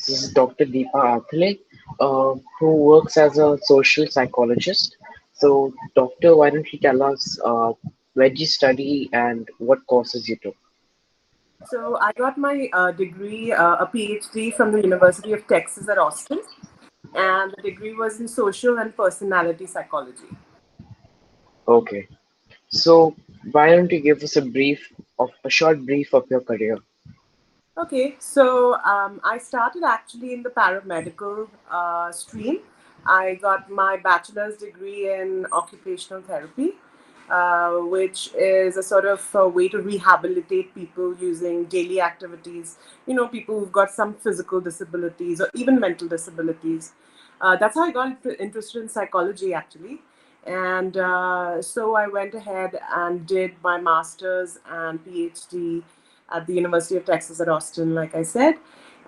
This is Dr. Deepa Athle, who works as a social psychologist. So, doctor, why don't you tell us where do you study and what courses you took? So I got my degree, a PhD from the University of Texas at Austin, and the degree was in social and personality psychology. Okay. So, why don't you give us a short brief of your career? Okay, so I started actually in the paramedical stream. I got my bachelor's degree in occupational therapy, which is a sort of a way to rehabilitate people using daily activities. You know, people who've got some physical disabilities or even mental disabilities. That's how I got interested in psychology, actually. And so I went ahead and did my master's and PhD at the University of Texas at Austin, like I said.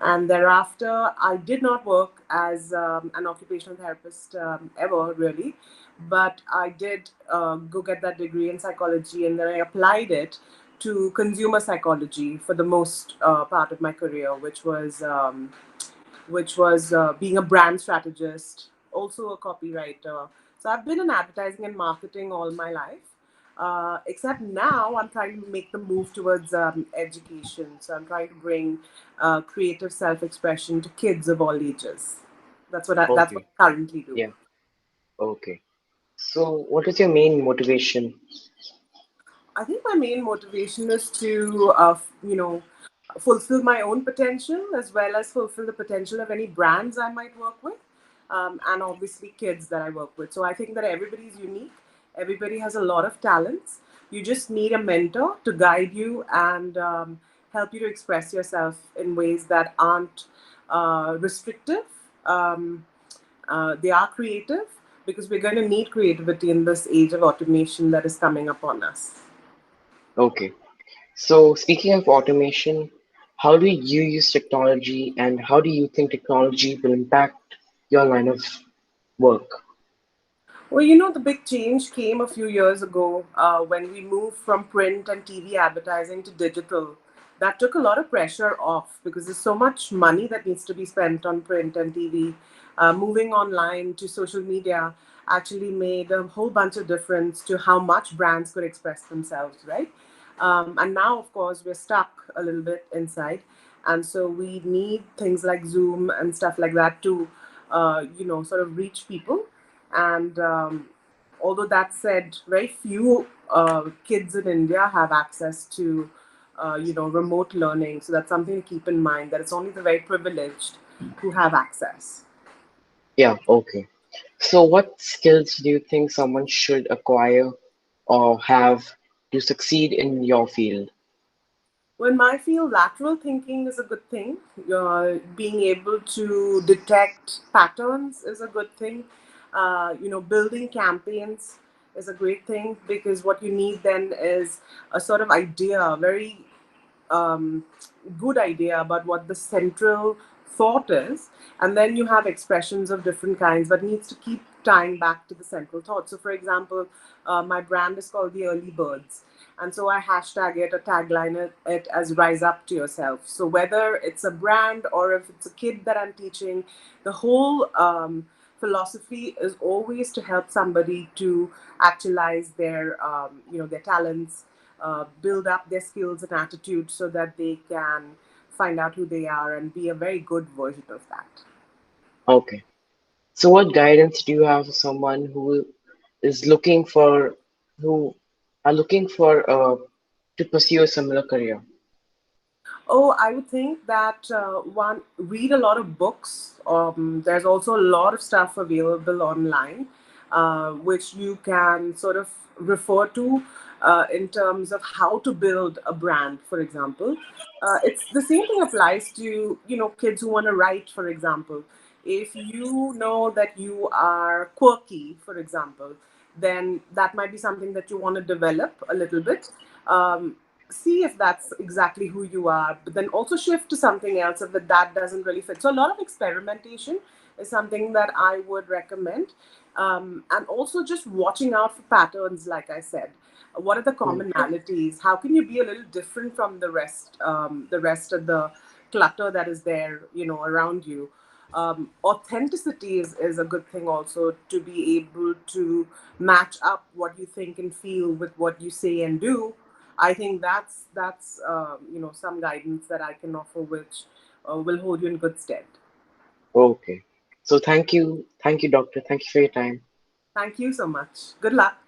And thereafter, I did not work as an occupational therapist ever, really. But I did go get that degree in psychology, and then I applied it to consumer psychology for the most part of my career, which was being a brand strategist, also a copywriter. So I've been in advertising and marketing all my life. Except now I'm trying to make the move towards education. So I'm trying to bring creative self-expression to kids of all ages. That's what Okay. I currently do. Yeah. Okay. So, what is your main motivation? I think my main motivation is to, fulfill my own potential as well as fulfill the potential of any brands I might work with, and obviously kids that I work with. So I think that everybody is unique. Everybody has a lot of talents. You just need a mentor to guide you and help you to express yourself in ways that aren't restrictive. Um, they are creative because we're going to need creativity in this age of automation that is coming upon us. Okay. So, speaking of automation, how do you use technology and how do you think technology will impact your line of work? Well, you know, the big change came a few years ago when we moved from print and TV advertising to digital. That took a lot of pressure off because there's so much money that needs to be spent on print and TV. Moving online to social media actually made a whole bunch of difference to how much brands could express themselves, right? And now, of course, we're stuck a little bit inside. And so we need things like Zoom and stuff like that to, sort of reach people. And although that said, very few kids in India have access to, remote learning. So that's something to keep in mind that it's only the very privileged who have access. Yeah, okay. So, what skills do you think someone should acquire or have to succeed in your field? Well, in my field, lateral thinking is a good thing. Being able to detect patterns is a good thing. Building campaigns is a great thing because what you need then is a sort of idea, very um, good idea about what the central thought is, and then you have expressions of different kinds, but needs to keep tying back to the central thought. So, for example, my brand is called the Early Birds, and so I hashtag it or tagline it as "Rise Up to Yourself." So whether it's a brand or if it's a kid that I'm teaching, the whole philosophy is always to help somebody to actualize their talents, build up their skills and attitude so that they can find out who they are and be a very good version of that. Okay. So, what guidance do you have for someone is looking for, who are looking for to pursue a similar career? Oh, I would think that one, read a lot of books. There's also a lot of stuff available online, which you can sort of refer to in terms of how to build a brand, for example. It's the same thing applies to kids who want to write, for example. If you know that you are quirky, for example, then that might be something that you want to develop a little bit. See if that's exactly who you are, but then also shift to something else if that doesn't really fit. So a lot of experimentation is something that I would recommend, and also just watching out for patterns. Like I said, what are the Hmm. commonalities? How can you be a little different from the rest of clutter that is there, around you. Authenticity is a good thing also, to be able to match up what you think and feel with what you say and do. I think that's some guidance that I can offer, which will hold you in good stead. Okay. So thank you, doctor. Thank you for your time. Thank you so much. Good luck.